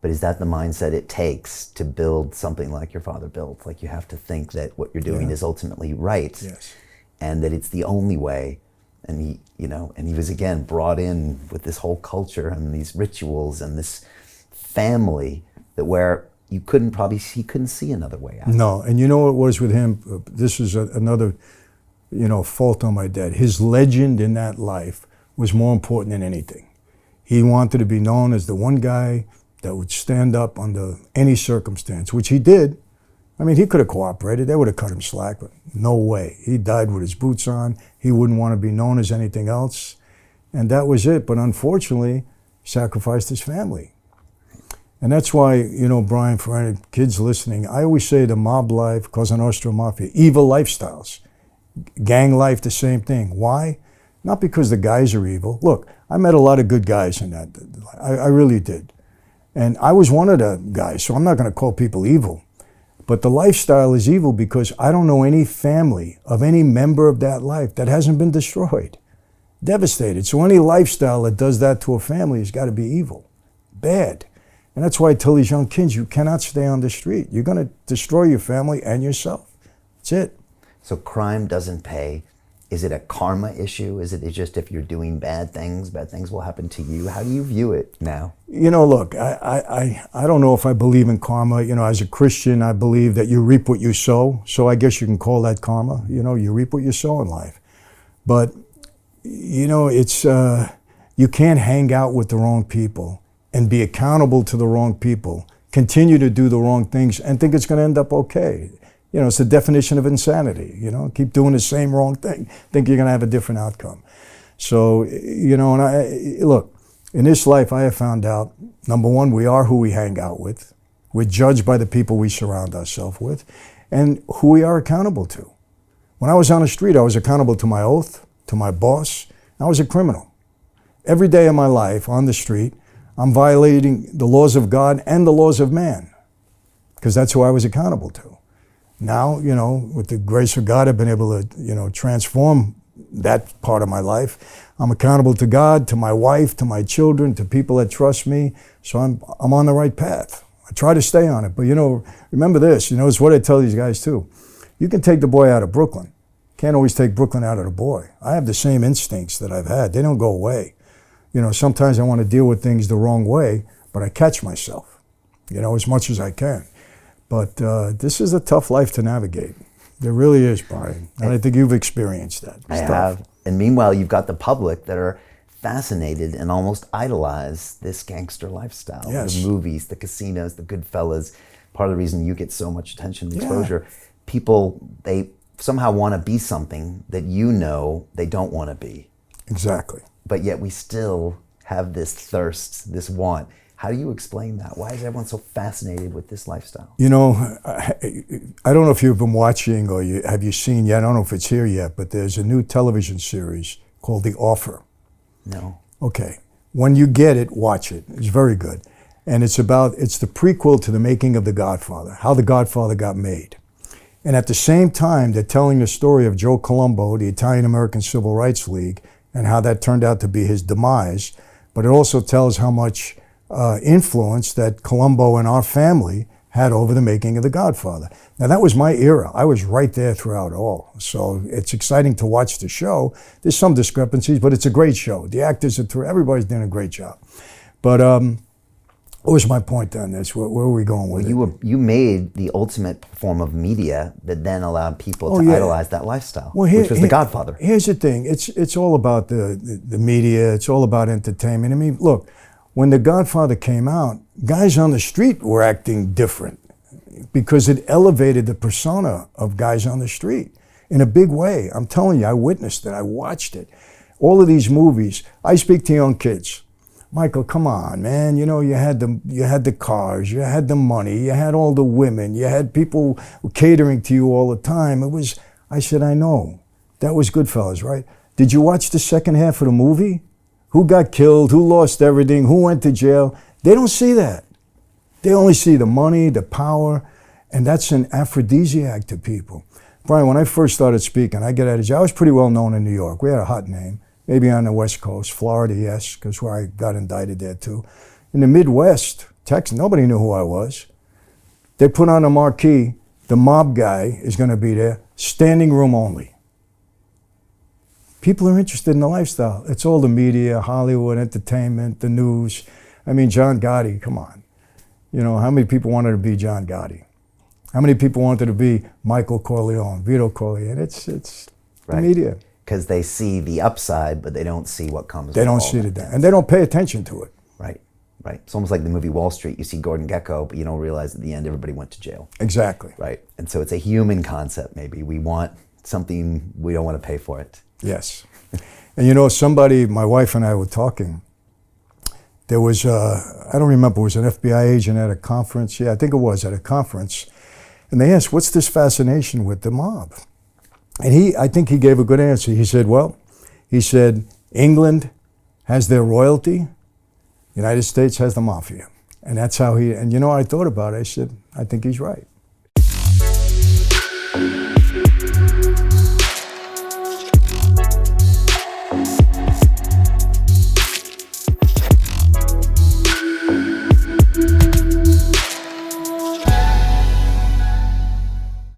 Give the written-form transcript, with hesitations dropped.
But is that the mindset it takes to build something like your father built? Like, you have to think that what you're doing is ultimately right, yes, and that it's the only way. And he, and he was again brought in with this whole culture and these rituals and this family that where he couldn't see another way out. No, and you know what it was with him? This is another, fault on my dad. His legend in that life was more important than anything. He wanted to be known as the one guy that would stand up under any circumstance, which he did. I mean, he could have cooperated. They would have cut him slack, but no way. He died with his boots on. He wouldn't want to be known as anything else. And that was it. But unfortunately, sacrificed his family. And that's why, Brian, for any kids listening, I always say the mob life, Cosa Nostra Mafia, evil lifestyles. Gang life, the same thing. Why? Not because the guys are evil. Look, I met a lot of good guys in that. I really did. And I was one of the guys, so I'm not going to call people evil. But the lifestyle is evil because I don't know any family of any member of that life that hasn't been destroyed, devastated. So any lifestyle that does that to a family has got to be evil, bad. And that's why I tell these young kids, you cannot stay on the street. You're going to destroy your family and yourself. That's it. So crime doesn't pay. Is it a karma issue? Is it just if you're doing bad things will happen to you? How do you view it now? Look, I don't know if I believe in karma. As a Christian, I believe that you reap what you sow. So I guess you can call that karma. You reap what you sow in life. But, it's, you can't hang out with the wrong people and be accountable to the wrong people, continue to do the wrong things and think it's going to end up okay. It's the definition of insanity, keep doing the same wrong thing, think you're going to have a different outcome. So, and look, in this life I have found out, number one, we are who we hang out with. We're judged by the people we surround ourselves with and who we are accountable to. When I was on the street, I was accountable to my oath, to my boss. I was a criminal. Every day of my life on the street, I'm violating the laws of God and the laws of man because that's who I was accountable to. Now, with the grace of God, I've been able to, transform that part of my life. I'm accountable to God, to my wife, to my children, to people that trust me. So I'm on the right path. I try to stay on it. But, remember this, it's what I tell these guys too. You can take the boy out of Brooklyn. Can't always take Brooklyn out of the boy. I have the same instincts that I've had. They don't go away. Sometimes I want to deal with things the wrong way, but I catch myself, as much as I can. But this is a tough life to navigate. There really is, Brian. And I think you've experienced that. I have. And meanwhile, you've got the public that are fascinated and almost idolize this gangster lifestyle. Yes. The movies, the casinos, the Goodfellas. Part of the reason you get so much attention and exposure. People, they somehow want to be something that they don't want to be. Exactly. But yet we still have this thirst, this want. How do you explain that? Why is everyone so fascinated with this lifestyle? I don't know if you've been watching or have you seen yet, I don't know if it's here yet, but there's a new television series called The Offer. No. Okay. When you get it, watch it. It's very good. And it's the prequel to the making of The Godfather, how The Godfather got made. And at the same time, they're telling the story of Joe Colombo, the Italian-American Civil Rights League, and how that turned out to be his demise. But it also tells how much influence that Colombo and our family had over the making of The Godfather. Now that was my era. I was right there throughout all. So it's exciting to watch the show. There's some discrepancies, but it's a great show. The actors are everybody's doing a great job. But what was my point on this? Where were we going with it? You made the ultimate form of media that then allowed people to idolize that lifestyle, which was The Godfather. Here's the thing. It's all about the media. It's all about entertainment. I mean, look, when The Godfather came out, guys on the street were acting different because it elevated the persona of guys on the street in a big way. I'm telling you, I witnessed it. I watched it. All of these movies, I speak to young kids. Michael, come on, man. You had the cars, you had the money, you had all the women, you had people catering to you all the time. I said, I know. That was Goodfellas, right? Did you watch the second half of the movie? Who got killed, who lost everything, who went to jail? They don't see that. They only see the money, the power, and that's an aphrodisiac to people. Brian, when I first started speaking, I was pretty well known in New York. We had a hot name. Maybe on the West Coast, Florida, yes, because where I got indicted there too. In the Midwest, Text. Nobody knew who I was. They put on a marquee, the mob guy is going to be there, standing room only. People are interested in the lifestyle. It's all the media, Hollywood, entertainment, the news. I mean, John Gotti, come on. You know, how many people wanted to be John Gotti? How many people wanted to be Michael Corleone, Vito Corleone? It's the media. Because they see the upside, but they don't see what comes. They don't see it, and they don't pay attention to it. Right, right. It's almost like the movie Wall Street. You see Gordon Gekko, but you don't realize at the end everybody went to jail. Exactly. Right, and so it's a human concept. Maybe we want something, we don't want to pay for it. Yes, and you know, somebody, my wife and I were talking. There was, I don't remember, it was an FBI agent at a conference. Yeah, I think it was at a conference. And they asked, what's this fascination with the mob? And I think he gave a good answer. He said, well, England has their royalty, United States has the Mafia. And that's how and you know, I thought about it. I said, I think he's right.